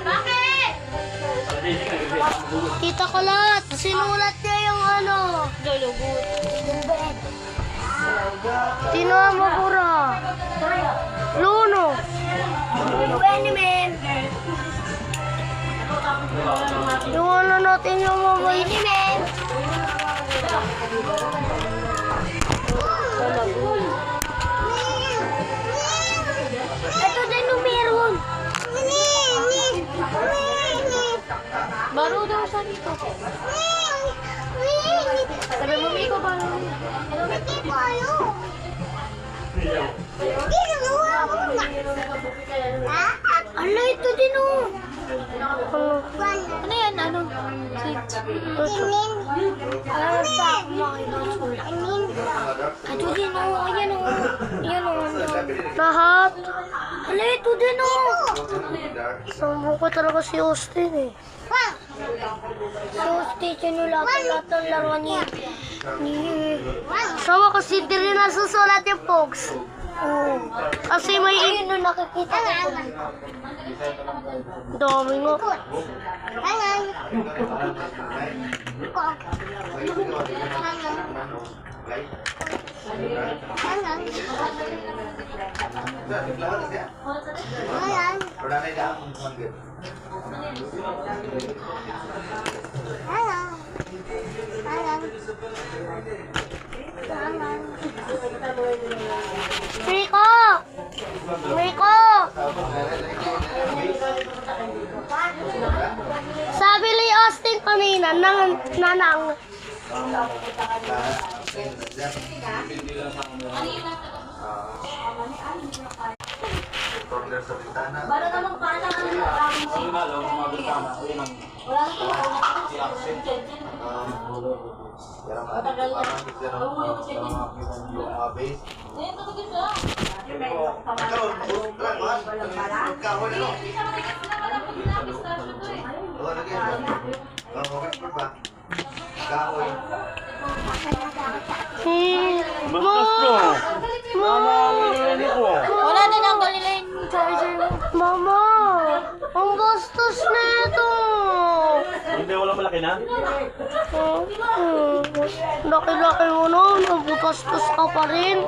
Bakit? Kita ko lahat. Sinulat niya yung ano. Lulugot. Sino ang mabura? Luno. Benjamin. Yung ano natin yung mabay. Benjamin. Ito din yung meron. Baro daw siya dito. Sabi mo, Miko, baro. Ala, ito din oh. Ano yan? Ano? Ito din oh. Ayan oh. Ayan oh. Lahat. Ala, ito din oh. Sambo ko talaga si Austin eh. Si Austin, sinulatan lahat ng laruan niya. Sama kasi hindi rin nasusulat yung Pogs. Oo. Kasi may... Ayun na nakikita ko. Dami nga. Rico! Rico! Sabi ni Austin kanina, nanang. Baro namang pala. Wala na lang kanila yung charger mo. Mama! Ang gastos na ito! Hindi, wala malaki na? Laki-laki mo na, nagbugastos ka pa rin.